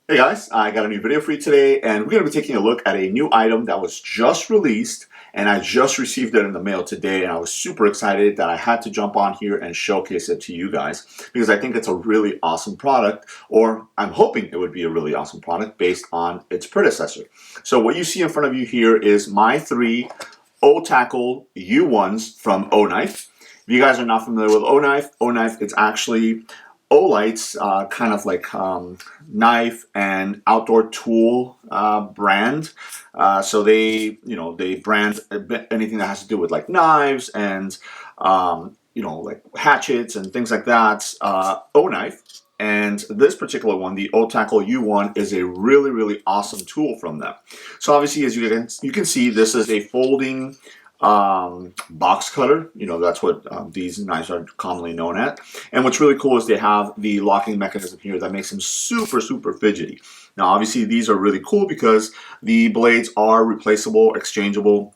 Hey guys, I got a new video for you today, and we're going to be taking a look at a new item that was just released, and I just received it in the mail today, and I was super excited that I had to jump on here and showcase it to you guys, because I think it's a really awesome product, or I'm hoping it would be a really awesome product based on its predecessor. So what you see in front of you here is my three Otacle U1s from Oknife. If you guys are not familiar with Oknife, it's actually Olight's kind of like knife and outdoor tool brand. So they brand anything that has to do with like knives and like hatchets and things like that. Oknife. And this particular one, the Otacle U1, is a really, really awesome tool from them. So obviously, as you can see, this is a folding box cutter. That's what these knives are commonly known at. And what's really cool is they have the locking mechanism here that makes them super, super fidgety. Now, obviously, these are really cool because the blades are replaceable, exchangeable.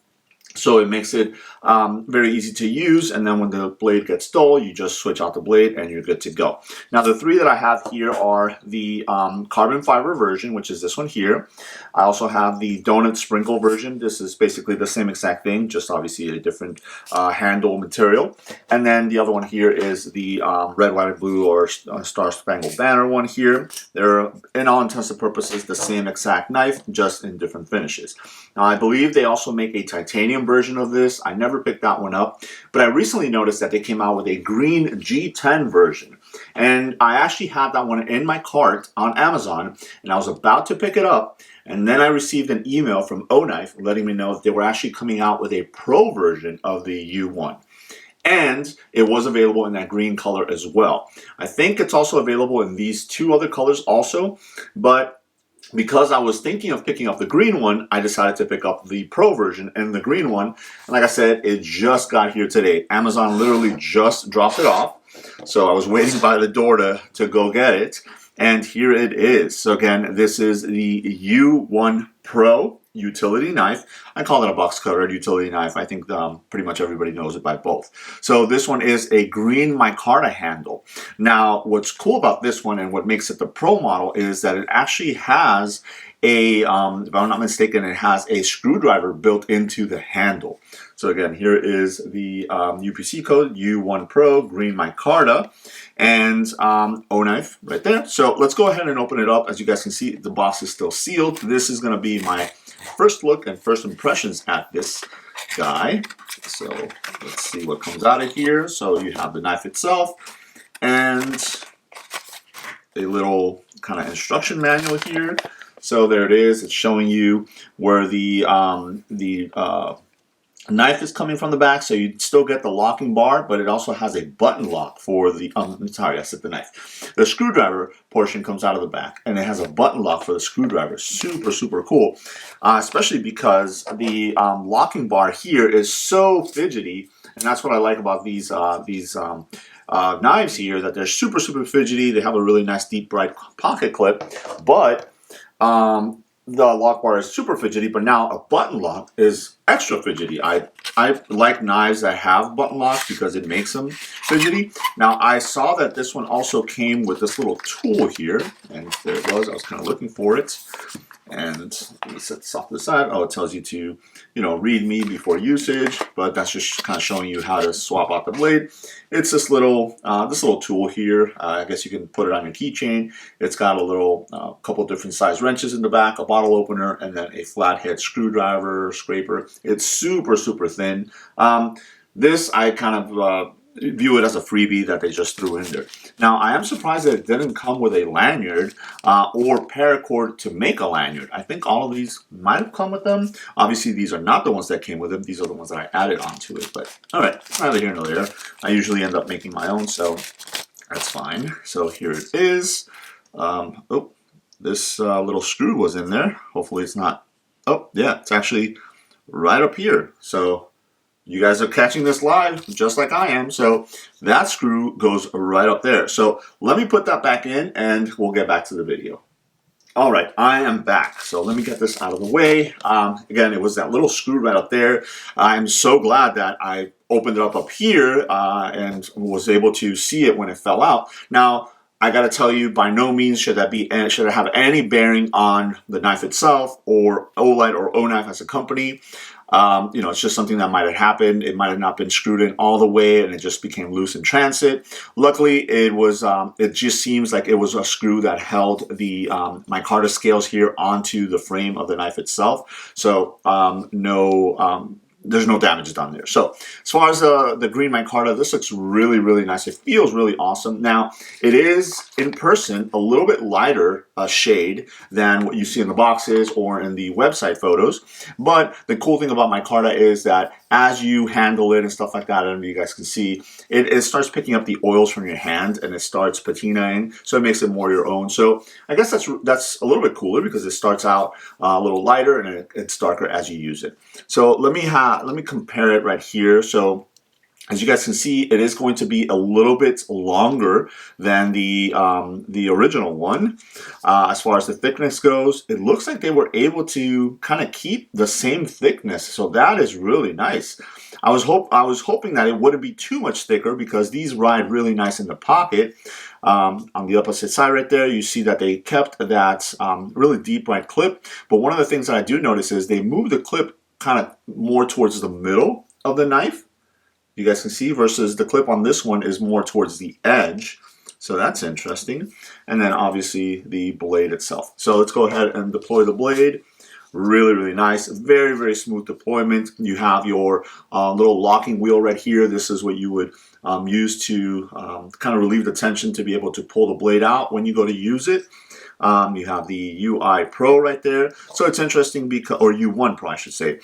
So it makes it very easy to use, and then when the blade gets dull, you just switch out the blade and you're good to go. Now the three that I have here are the carbon fiber version, which is this one here. I also have the donut sprinkle version. This is basically the same exact thing, just obviously a different handle material. And then the other one here is the red, white, and blue, or Star Spangled Banner one here. They're, in all intents and purposes, the same exact knife, just in different finishes. Now I believe they also make a titanium version of this. I never picked that one up, but I recently noticed that they came out with a green G10 version, and I actually had that one in my cart on Amazon, and I was about to pick it up, and then I received an email from Oknife letting me know that they were actually coming out with a pro version of the U1. And it was available in that green color as well. I think it's also available in these two other colors also, but because I was thinking of picking up the green one, I decided to pick up the pro version and the green one. And like I said, it just got here today. Amazon literally just dropped it off. So I was waiting by the door to go get it. And here it is. So again, this is the U1 Pro utility knife. I call it a box cutter utility knife. I think pretty much everybody knows it by both. So this one is a green micarta handle. Now, what's cool about this one and what makes it the Pro model is that it actually has if I'm not mistaken, it has a screwdriver built into the handle. So again, here is the UPC code, U1 Pro, green micarta, and Oknife right there. So let's go ahead and open it up. As you guys can see, the box is still sealed. This is going to be my first look and first impressions at this guy. So let's see what comes out of here. So you have the knife itself and a little kind of instruction manual here. So there it is. It's showing you where the knife is coming from the back, so you still get the locking bar, but it also has a button lock for the, sorry, I said the knife. The screwdriver portion comes out of the back, and it has a button lock for the screwdriver. Super, super cool, especially because the locking bar here is so fidgety, and that's what I like about these knives here, that they're super, super fidgety. They have a really nice deep, bright pocket clip, but the lock bar is super fidgety, but now a button lock is extra fidgety. I like knives that have button locks because it makes them fidgety. Now I saw that this one also came with this little tool here, and there it was. I was kind of looking for it. And let me set this off to the side. Oh, it tells you to, read me before usage, but that's just kind of showing you how to swap out the blade. It's this little tool here. I guess you can put it on your keychain. It's got a little couple different size wrenches in the back, a bottle opener, and then a flathead screwdriver, scraper. It's super, super thin. This I kind of view it as a freebie that they just threw in there. Now, I am surprised that it didn't come with a lanyard or paracord to make a lanyard. I think all of these might have come with them. Obviously, these are not the ones that came with them. These are the ones that I added onto it. But all right, neither here nor there. I usually end up making my own, so that's fine. So here it is. Oh, this little screw was in there. Hopefully it's not. Oh, yeah, it's actually right up here. So you guys are catching this live just like I am, so that screw goes right up there. So let me put that back in and we'll get back to the video. All right, I am back. So let me get this out of the way. Again, it was that little screw right up there. I'm so glad that I opened it up here and was able to see it when it fell out. Now, I gotta tell you, by no means should it have any bearing on the knife itself or Olight or Oknife as a company. It's just something that might have happened. It might have not been screwed in all the way, and it just became loose in transit. Luckily, it was. It just seems like it was a screw that held the micarta scales here onto the frame of the knife itself. So no. There's no damage done there. So as far as the green micarta, this looks really, really nice. It feels really awesome. Now, it is, in person, a little bit lighter shade than what you see in the boxes or in the website photos. But the cool thing about micarta is that as you handle it and stuff like that, I don't know if you guys can see, it starts picking up the oils from your hand and it starts patinaing, so it makes it more your own. So I guess that's a little bit cooler because it starts out a little lighter and it's darker as you use it. So let me compare it right here. So as you guys can see, it is going to be a little bit longer than the original one. As far as the thickness goes, it looks like they were able to kind of keep the same thickness, so that is really nice. I was hoping that it wouldn't be too much thicker because these ride really nice in the pocket. On the opposite side right there, you see that they kept that really deep right clip. But one of the things that I do notice is they moved the clip kind of more towards the middle of the knife. You guys can see, versus the clip on this one is more towards the edge. So that's interesting. And then obviously the blade itself. So let's go ahead and deploy the blade. Really, really nice. Very, very smooth deployment. You have your little locking wheel right here. This is what you would use to kind of relieve the tension to be able to pull the blade out when you go to use it. You have the UI Pro right there. So it's interesting because, or U1 Pro, I should say.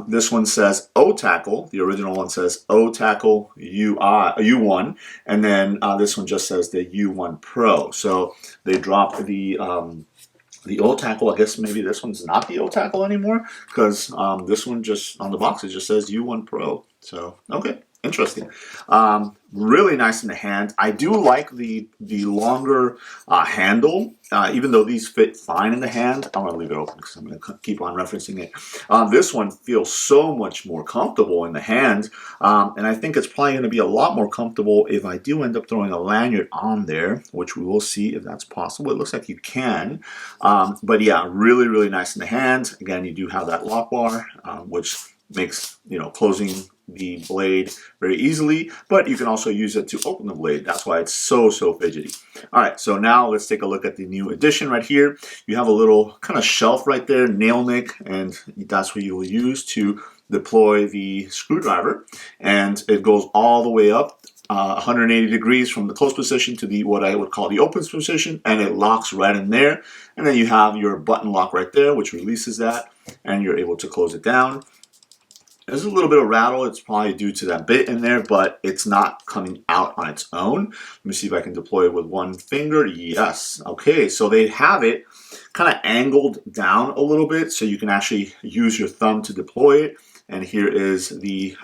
This one says Otacle. The original one says Otacle U1, and then this one just says the U1 Pro. So they dropped the Otacle. I guess maybe this one's not the Otacle anymore because this one just on the box it just says U1 Pro. So okay. Interesting. Really nice in the hand. I do like the longer handle, even though these fit fine in the hand. I'm going to leave it open because I'm going to keep on referencing it. This one feels so much more comfortable in the hand, and I think it's probably going to be a lot more comfortable if I do end up throwing a lanyard on there, which we will see if that's possible. It looks like you can, but yeah, really, really nice in the hand. Again, you do have that lock bar, which makes closing the blade very easily, but you can also use it to open the blade. That's why it's so fidgety. All right, so now let's take a look at the new addition right here. You have a little kind of shelf right there, nail nick, and that's what you will use to deploy the screwdriver, and it goes all the way up 180 degrees from the close position to the what I would call the open position, and it locks right in there. And then you have your button lock right there, which releases that, and you're able to close it down. There's a little bit of rattle. It's probably due to that bit in there, but it's not coming out on its own. Let me see if I can deploy it with one finger. Yes. Okay, so they have it kind of angled down a little bit so you can actually use your thumb to deploy it. And here is the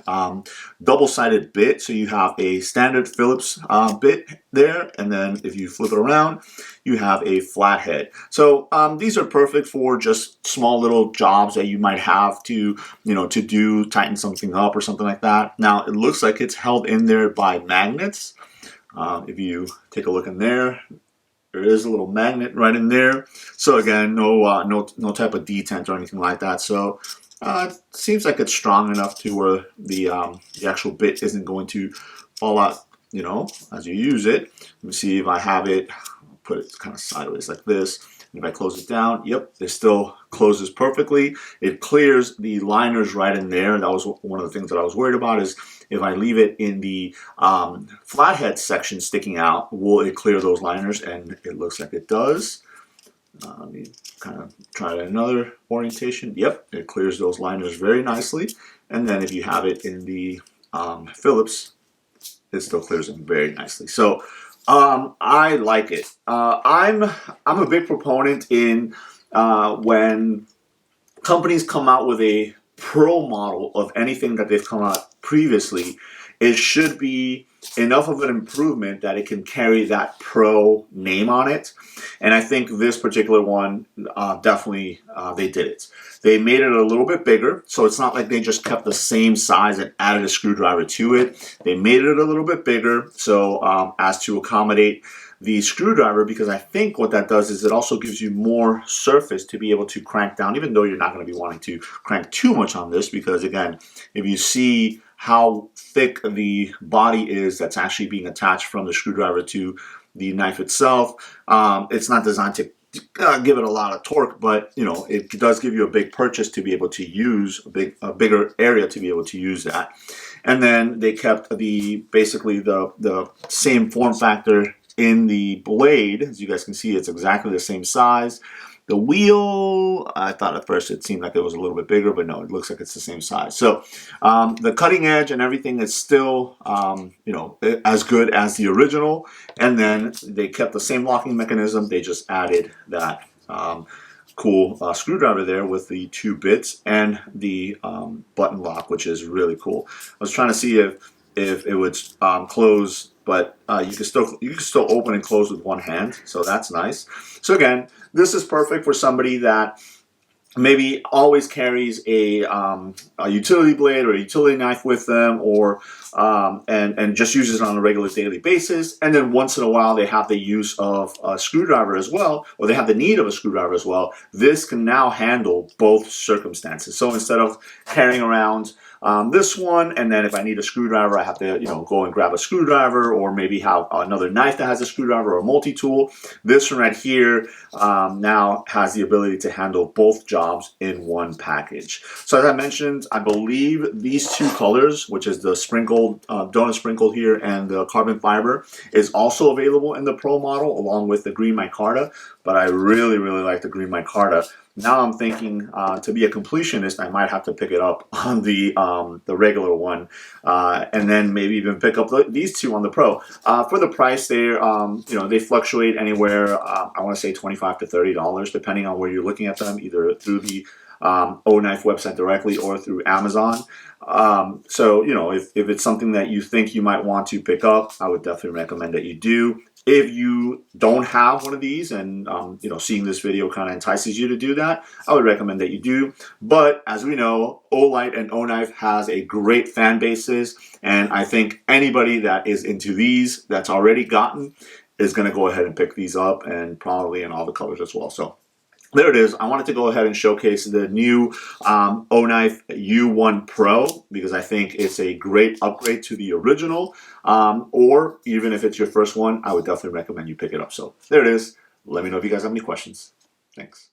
double-sided bit. So you have a standard Phillips bit there, and then if you flip it around, you have a flathead. So these are perfect for just small little jobs that you might have to, tighten something up or something like that. Now it looks like it's held in there by magnets. If you take a look in there, there is a little magnet right in there. So again, no type of detent or anything like that. So it seems like it's strong enough to where the actual bit isn't going to fall out, as you use it. Let me see if I have it. I'll put it kind of sideways like this. And if I close it down, yep, it still closes perfectly. It clears the liners right in there. And that was one of the things that I was worried about, is if I leave it in the flathead section sticking out, will it clear those liners? And it looks like it does. Let me kind of try another orientation. Yep, it clears those liners very nicely. And then if you have it in the Phillips, it still clears them very nicely. So I like it. I'm a big proponent in when companies come out with a pro model of anything that they've come out previously, it should be enough of an improvement that it can carry that pro name on it. And I think this particular one, definitely they did it. They made it a little bit bigger, so it's not like they just kept the same size and added a screwdriver to it. They made it a little bit bigger, so as to accommodate the screwdriver, because I think what that does is it also gives you more surface to be able to crank down, even though you're not going to be wanting to crank too much on this, because again, if you see how thick the body is that's actually being attached from the screwdriver to the knife itself, it's not designed to give it a lot of torque, but you know, it does give you a big purchase to be able to use a bigger area to be able to use that. And then they kept basically the same form factor in the blade. As you guys can see, it's exactly the same size. The wheel, I thought at first it seemed like it was a little bit bigger, but no, it looks like it's the same size. So the cutting edge and everything is still, you know, as good as the original. And then they kept the same locking mechanism. They just added that cool screwdriver there with the 2 bits and the button lock, which is really cool. I was trying to see if it would close, but you can still open and close with one hand, so that's nice. So again, this is perfect for somebody that maybe always carries a utility blade or a utility knife with them, or and just uses it on a regular daily basis. And then once in a while they have the use of a screwdriver as well, or they have the need of a screwdriver as well. This can now handle both circumstances. So instead of carrying around this one, and then if I need a screwdriver, I have to, you know, go and grab a screwdriver, or maybe have another knife that has a screwdriver or a multi-tool. This one right here now has the ability to handle both jobs in one package. So as I mentioned, I believe these 2 colors, which is the sprinkled, donut sprinkle here and the carbon fiber, is also available in the Pro model along with the green micarta, but I really, really like the green micarta. Now I'm thinking to be a completionist, I might have to pick it up on the regular one, and then maybe even pick up these 2 on the Pro. For the price, they're you know, they fluctuate anywhere. I want to say $25 to $30, depending on where you're looking at them, either through the Oknife website directly or through Amazon. So you know, if it's something that you think you might want to pick up, I would definitely recommend that you do. If you don't have one of these, and you know, seeing this video kind of entices you to do that, I would recommend that you do. But as we know, Olight and Oknife has a great fan bases, and I think anybody that is into these, that's already gotten, is going to go ahead and pick these up, and probably in all the colors as well. So there it is. I wanted to go ahead and showcase the new Oknife U1 Pro, because I think it's a great upgrade to the original. Or even if it's your first one, I would definitely recommend you pick it up. So there it is. Let me know if you guys have any questions. Thanks.